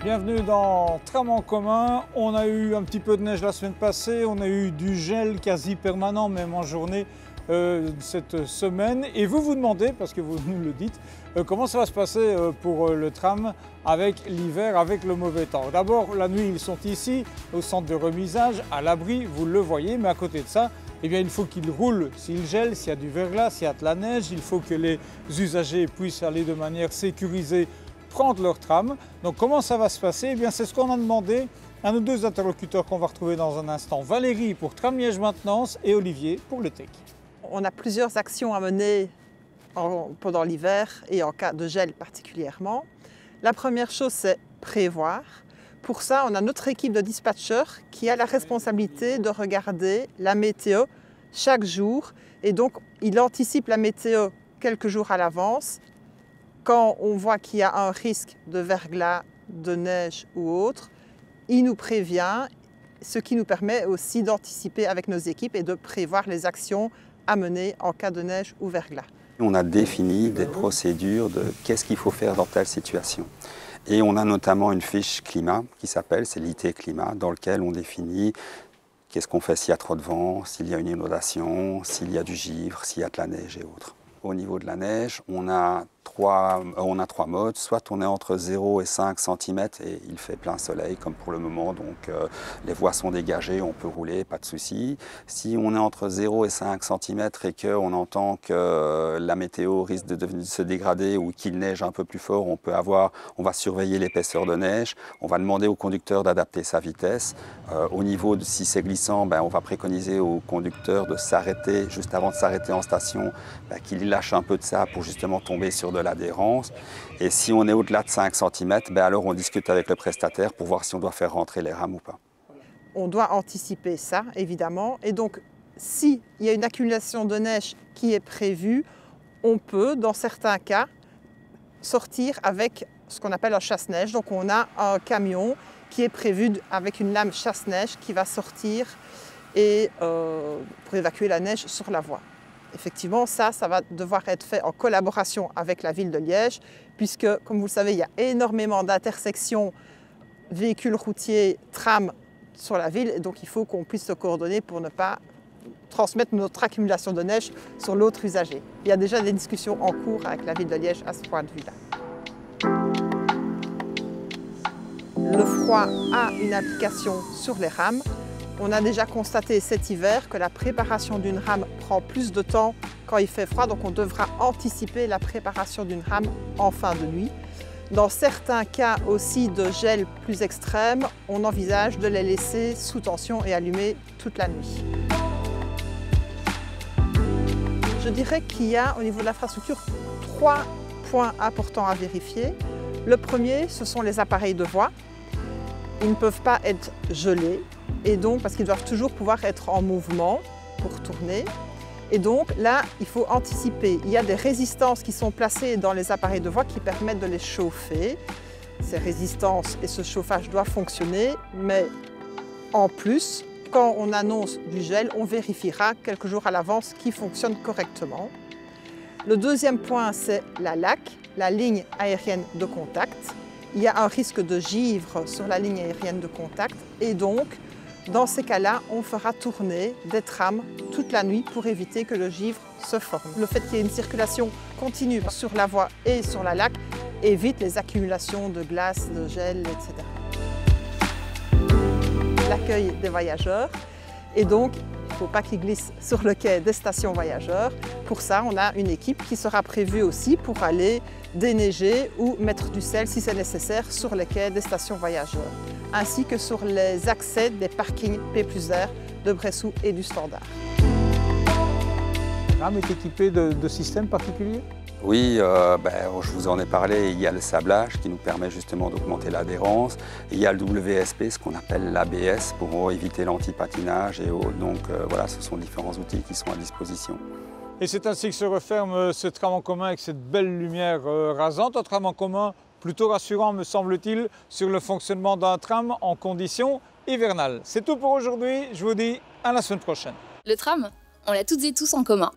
Bienvenue dans Tram en commun. On a eu un petit peu de neige la semaine passée, on a eu du gel quasi permanent, même en journée, cette semaine. Et vous vous demandez, parce que vous nous le dites, comment ça va se passer pour le tram avec l'hiver, avec le mauvais temps. D'abord, la nuit, ils sont ici, au centre de remisage, à l'abri, vous le voyez, mais à côté de ça, eh bien, il faut qu'ils roulent s'il gèle, s'il y a du verglas, s'il y a de la neige. Il faut que les usagers puissent aller de manière sécurisée prendre leur tram. Donc comment ça va se passer? Eh bien, c'est ce qu'on a demandé à nos deux interlocuteurs qu'on va retrouver dans un instant. Valérie pour Tram Liège Maintenance et Olivier pour le TEC. On a plusieurs actions à mener pendant l'hiver et en cas de gel particulièrement. La première chose, c'est prévoir. Pour ça, on a notre équipe de dispatchers qui a la responsabilité de regarder la météo chaque jour. Et donc, il anticipe la météo quelques jours à l'avance. Quand on voit qu'il y a un risque de verglas, de neige ou autre, il nous prévient, ce qui nous permet aussi d'anticiper avec nos équipes et de prévoir les actions à mener en cas de neige ou verglas. On a défini des procédures de qu'est-ce qu'il faut faire dans telle situation. Et on a notamment une fiche climat qui s'appelle, c'est l'IT climat, dans lequel on définit qu'est-ce qu'on fait s'il y a trop de vent, s'il y a une inondation, s'il y a du givre, s'il y a de la neige et autres. Au niveau de la neige, on a trois modes, soit on est entre 0 et 5 cm et il fait plein soleil comme pour le moment, donc les voies sont dégagées, on peut rouler, pas de souci. Si on est entre 0 et 5 cm et qu'on entend que la météo risque de se dégrader ou qu'il neige un peu plus fort, on va surveiller l'épaisseur de neige, on va demander au conducteur d'adapter sa vitesse. Au niveau de si c'est glissant, on va préconiser au conducteur de s'arrêter juste avant de s'arrêter en station, qu'il lâche un peu de ça pour justement tomber sur de l'adhérence. Et si on est au-delà de 5 cm, alors on discute avec le prestataire pour voir si on doit faire rentrer les rames ou pas. On doit anticiper ça, évidemment. Et donc, s'il y a une accumulation de neige qui est prévue, on peut, dans certains cas, sortir avec ce qu'on appelle un chasse-neige. Donc, on a un camion qui est prévu avec une lame chasse-neige qui va sortir et, pour évacuer la neige sur la voie. Effectivement, ça va devoir être fait en collaboration avec la ville de Liège, puisque, comme vous le savez, il y a énormément d'intersections véhicules routiers, trams sur la ville, et donc il faut qu'on puisse se coordonner pour ne pas transmettre notre accumulation de neige sur l'autre usager. Il y a déjà des discussions en cours avec la ville de Liège à ce point de vue-là. Le froid a une application sur les rames. On a déjà constaté cet hiver que la préparation d'une rame prend plus de temps quand il fait froid, donc on devra anticiper la préparation d'une rame en fin de nuit. Dans certains cas aussi de gel plus extrême, on envisage de les laisser sous tension et allumés toute la nuit. Je dirais qu'il y a au niveau de l'infrastructure 3 points importants à vérifier. Le premier, ce sont les appareils de voie. Ils ne peuvent pas être gelés, et donc parce qu'ils doivent toujours pouvoir être en mouvement pour tourner. Et donc là, il faut anticiper. Il y a des résistances qui sont placées dans les appareils de voie qui permettent de les chauffer. Ces résistances et ce chauffage doivent fonctionner, mais en plus, quand on annonce du gel, on vérifiera quelques jours à l'avance qu'il fonctionne correctement. Le deuxième point, c'est la LAC, la ligne aérienne de contact. Il y a un risque de givre sur la ligne aérienne de contact et donc, dans ces cas-là, on fera tourner des trams toute la nuit pour éviter que le givre se forme. Le fait qu'il y ait une circulation continue sur la voie et sur la LAC évite les accumulations de glace, de gel, etc. L'accueil des voyageurs et donc, il ne faut pas qu'ils glissent sur le quai des stations voyageurs. Pour ça, on a une équipe qui sera prévue aussi pour aller déneiger ou mettre du sel si c'est nécessaire sur les quais des stations voyageurs, ainsi que sur les accès des parkings P+R de Bressou et du Standard. La rame est équipée de systèmes particuliers? Oui, je vous en ai parlé, il y a le sablage qui nous permet justement d'augmenter l'adhérence. Il y a le WSP, ce qu'on appelle l'ABS, pour éviter l'antipatinage et autres. Donc voilà, ce sont différents outils qui sont à disposition. Et c'est ainsi que se referme ce tram en commun avec cette belle lumière rasante. Un tram en commun plutôt rassurant, me semble-t-il, sur le fonctionnement d'un tram en conditions hivernales. C'est tout pour aujourd'hui, je vous dis à la semaine prochaine. Le tram, on l'a toutes et tous en commun.